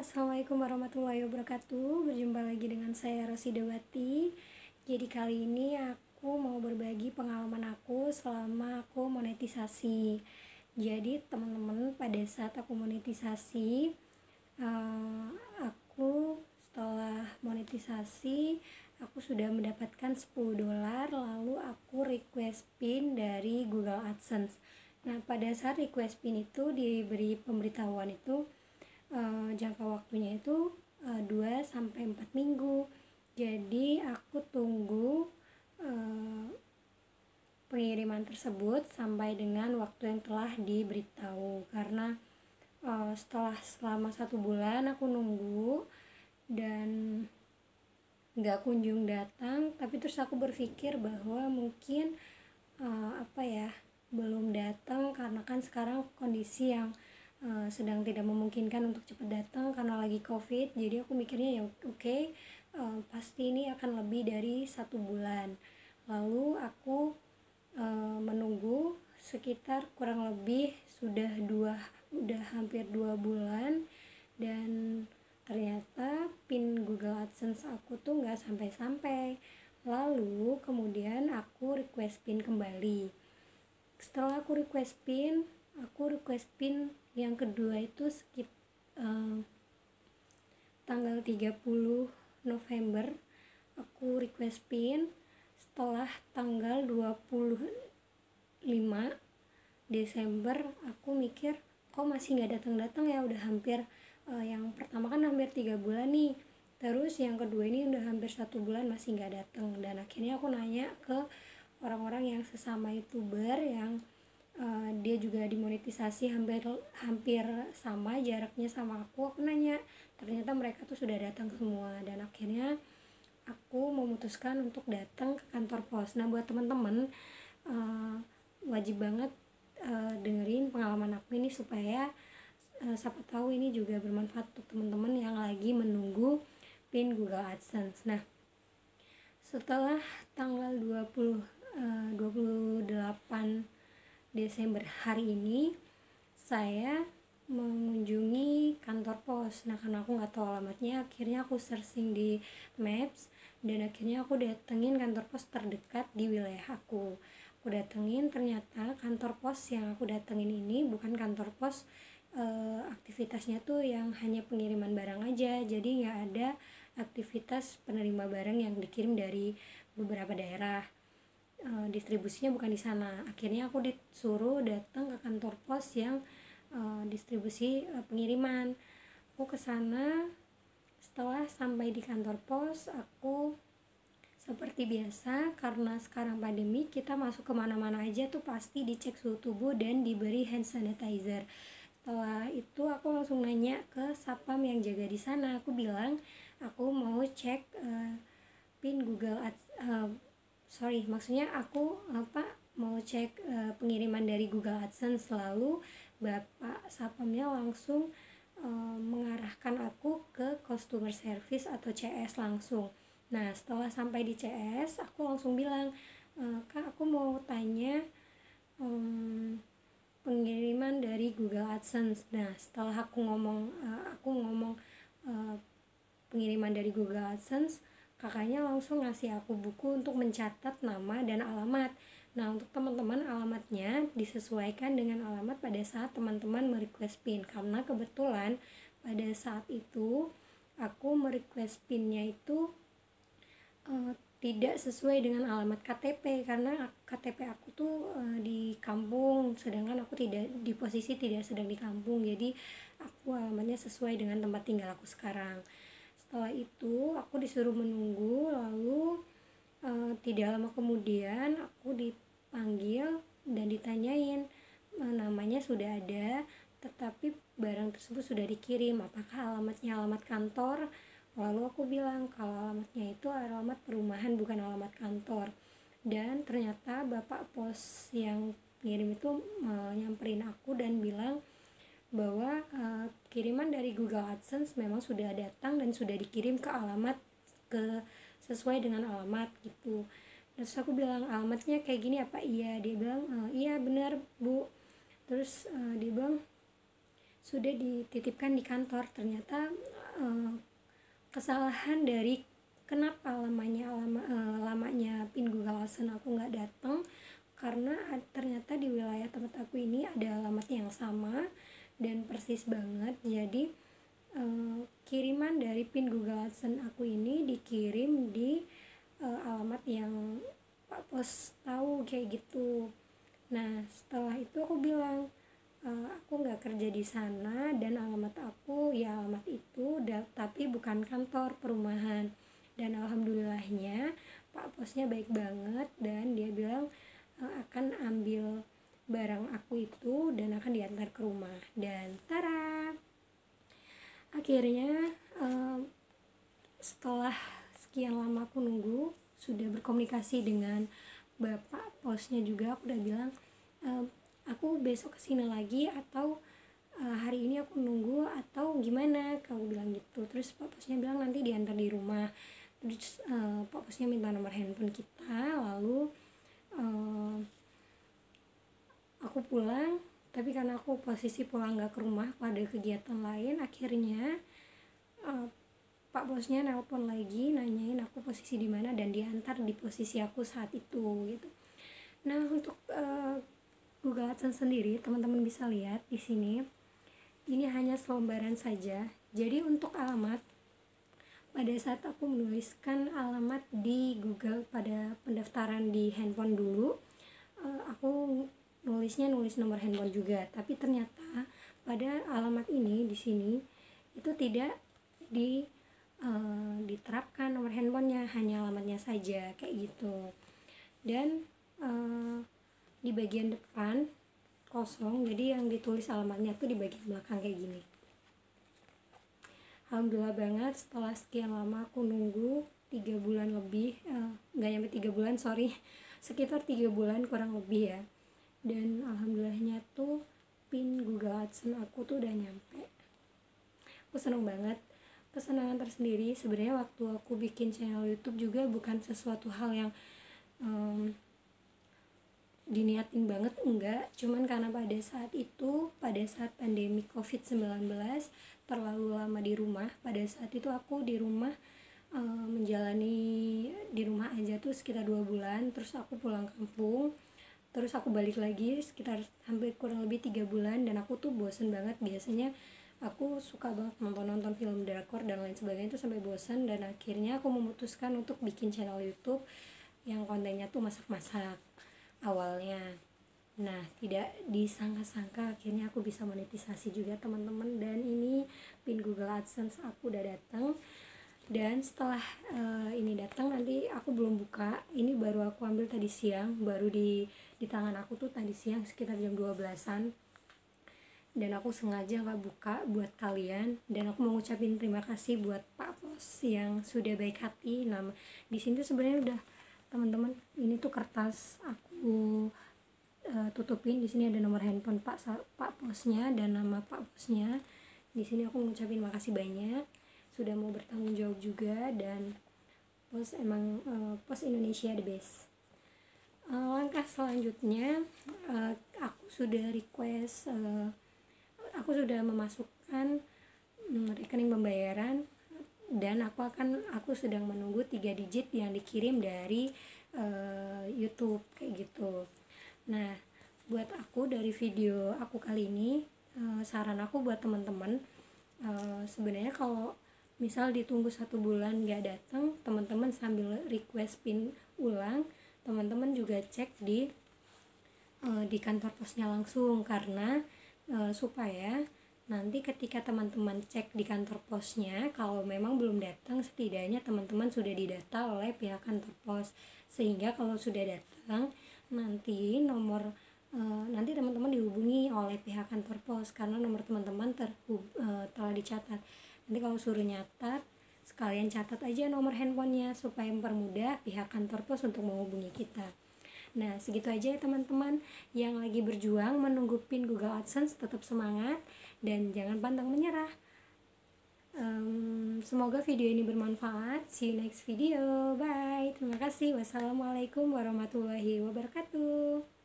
Assalamualaikum warahmatullahi wabarakatuh. Berjumpa lagi dengan saya Rosidawati. Jadi kali ini aku mau berbagi pengalaman aku selama aku monetisasi. Jadi teman-teman, pada saat aku monetisasi, aku setelah monetisasi aku sudah mendapatkan $10, lalu aku request pin dari Google AdSense. Nah, pada saat request pin itu diberi pemberitahuan itu jangka waktunya itu 2-4 minggu. Jadi aku tunggu pengiriman tersebut sampai dengan waktu yang telah diberitahu, karena selama 1 bulan aku nunggu dan nggak kunjung datang. Tapi terus aku berpikir bahwa mungkin belum datang karena kan sekarang kondisi yang sedang tidak memungkinkan untuk cepat datang karena lagi COVID. Jadi aku mikirnya ya oke, pasti ini akan lebih dari 1 bulan. Lalu aku menunggu sekitar kurang lebih udah hampir 2 bulan, dan ternyata pin Google AdSense aku tuh nggak sampai-sampai. Lalu kemudian aku request pin kembali. Setelah aku request pin yang kedua itu tanggal 30 November aku request pin. Setelah tanggal 25 Desember aku mikir kok masih nggak datang-datang ya, udah hampir yang pertama kan hampir 3 bulan nih, terus yang kedua ini udah hampir 1 bulan masih nggak datang. Dan akhirnya aku nanya ke orang-orang yang sesama YouTuber yang dia juga dimonetisasi hampir sama jaraknya sama aku nanya, ternyata mereka tuh sudah datang semua. Dan akhirnya aku memutuskan untuk datang ke kantor pos. Nah, buat teman-teman wajib banget dengerin pengalaman aku ini supaya siapa tahu ini juga bermanfaat untuk teman-teman yang lagi menunggu pin Google AdSense. Nah, setelah tanggal 28 Desember hari ini saya mengunjungi kantor pos. Nah, karena aku nggak tahu alamatnya, akhirnya aku searching di Maps dan akhirnya aku datengin kantor pos terdekat di wilayah aku. Aku datengin, ternyata kantor pos yang aku datengin ini bukan kantor pos aktivitasnya tuh yang hanya pengiriman barang aja. Jadi nggak ada aktivitas penerima barang yang dikirim dari beberapa daerah. Distribusinya bukan di sana. Akhirnya aku disuruh datang ke kantor pos yang distribusi pengiriman. Aku ke sana. Setelah sampai di kantor pos, aku seperti biasa, karena sekarang pandemi kita masuk kemana-mana aja tuh pasti dicek suhu tubuh dan diberi hand sanitizer. Setelah itu aku langsung nanya ke satpam yang jaga di sana. Aku bilang aku mau cek pin Google maksudnya aku mau cek pengiriman dari Google AdSense. Lalu bapak satpamnya langsung mengarahkan aku ke customer service atau CS langsung. Nah, setelah sampai di CS aku langsung bilang, Kak, aku mau tanya pengiriman dari Google AdSense. Nah, setelah aku ngomong pengiriman dari Google AdSense, kakaknya langsung ngasih aku buku untuk mencatat nama dan alamat. Nah, untuk teman-teman, alamatnya disesuaikan dengan alamat pada saat teman-teman merequest pin, karena kebetulan pada saat itu aku merequest pinnya itu tidak sesuai dengan alamat KTP, karena KTP aku tuh di kampung, sedangkan aku di posisi tidak sedang di kampung. Jadi aku alamatnya sesuai dengan tempat tinggal aku sekarang. Setelah itu aku disuruh menunggu. Lalu tidak lama kemudian aku dipanggil dan ditanyain namanya sudah ada, tetapi barang tersebut sudah dikirim, apakah alamatnya alamat kantor. Lalu aku bilang kalau alamatnya itu alamat perumahan, bukan alamat kantor. Dan ternyata bapak pos yang ngirim itu nyamperin aku dan bilang bahwa kiriman dari Google AdSense memang sudah datang dan sudah dikirim ke alamat sesuai dengan alamat gitu. Terus aku bilang, alamatnya kayak gini apa? Iya. Dia bilang iya benar, Bu. Terus dia bilang sudah dititipkan di kantor. Ternyata kesalahan dari kenapa lamanya pin Google AdSense aku nggak datang, karena ternyata di wilayah tempat aku ini ada alamat yang sama dan persis banget. Jadi kiriman dari pin Google AdSense aku ini dikirim di alamat yang Pak Pos tahu kayak gitu. Nah setelah itu aku bilang aku nggak kerja di sana dan alamat aku ya alamat itu, tapi bukan kantor perumahan. Dan alhamdulillahnya Pak Posnya baik banget dan dia bilang akan ambil barang aku itu dan akan diantar ke rumah. Dan tara, akhirnya setelah sekian lama aku nunggu, sudah berkomunikasi dengan Bapak Posnya juga, aku udah bilang aku besok kesini lagi atau hari ini aku nunggu atau gimana, kamu bilang gitu. Terus Pak Posnya bilang nanti diantar di rumah. Terus Pak Posnya minta nomor handphone kita, lalu aku pulang. Tapi karena aku posisi pulang gak ke rumah, pada kegiatan lain, akhirnya Pak Bosnya nelpon lagi nanyain aku posisi di mana dan diantar di posisi aku saat itu gitu. Nah untuk Google AdSense sendiri, teman-teman bisa lihat di sini, ini hanya selembaran saja. Jadi untuk alamat, pada saat aku menuliskan alamat di Google pada pendaftaran di handphone dulu, aku nulis nomor handphone juga. Tapi ternyata pada alamat ini di sini itu tidak diterapkan nomor handphonenya, hanya alamatnya saja kayak gitu. Dan di bagian depan kosong, jadi yang ditulis alamatnya tuh di bagian belakang kayak gini. Alhamdulillah banget, setelah sekian lama aku nunggu 3 bulan lebih, nggak nyampe 3 bulan sorry, sekitar 3 bulan kurang lebih ya. Dan alhamdulillahnya tuh pin Google AdSense aku tuh udah nyampe. Aku seneng banget, kesenangan tersendiri. Sebenarnya waktu aku bikin channel YouTube juga bukan sesuatu hal yang diniatin banget, enggak, cuman karena pada saat pandemi COVID-19 terlalu lama di rumah. Pada saat itu aku di rumah menjalani di rumah aja tuh sekitar 2 bulan, terus aku pulang kampung, terus aku balik lagi sekitar hampir kurang lebih 3 bulan, dan aku tuh bosen banget. Biasanya aku suka banget nonton film drakor dan lain sebagainya itu sampai bosan, dan akhirnya aku memutuskan untuk bikin channel YouTube yang kontennya tuh masak-masak awalnya. Nah tidak disangka-sangka akhirnya aku bisa monetisasi juga teman-teman, dan ini pin Google AdSense aku udah datang. Dan setelah ini datang, nanti aku belum buka, ini baru aku ambil tadi siang, baru di tangan aku tuh tadi siang sekitar jam 12-an, dan aku sengaja gak buka buat kalian. Dan aku mau ngucapin terima kasih buat Pak Pos yang sudah baik hati. Nama di sini tuh sebenarnya udah teman-teman, ini tuh kertas aku tutupin. Di sini ada nomor handphone Pak Posnya dan nama Pak Posnya. Di sini aku ngucapin makasih banyak sudah mau bertanggung jawab juga, dan Pos emang Pos Indonesia the best. Langkah selanjutnya, aku sudah request, aku sudah memasukkan rekening pembayaran, dan aku sedang menunggu 3 digit yang dikirim dari YouTube kayak gitu. Nah buat aku dari video aku kali ini, saran aku buat teman-teman, sebenarnya kalau misal ditunggu 1 bulan gak datang, teman-teman sambil request pin ulang, teman-teman juga cek di kantor posnya langsung, karena supaya nanti ketika teman-teman cek di kantor posnya, kalau memang belum datang, setidaknya teman-teman sudah didata oleh pihak kantor pos, sehingga kalau sudah datang nanti nanti teman-teman dihubungi oleh pihak kantor pos, karena nomor teman-teman telah dicatat. Nanti kalau suruh nyatat, sekalian catat aja nomor handphonenya supaya mempermudah pihak kantor pos untuk menghubungi kita. Nah segitu aja ya teman-teman yang lagi berjuang menunggu pin Google AdSense, tetap semangat dan jangan pantang menyerah. Semoga video ini bermanfaat. See you next video. Bye. Terima kasih. Wassalamualaikum warahmatullahi wabarakatuh.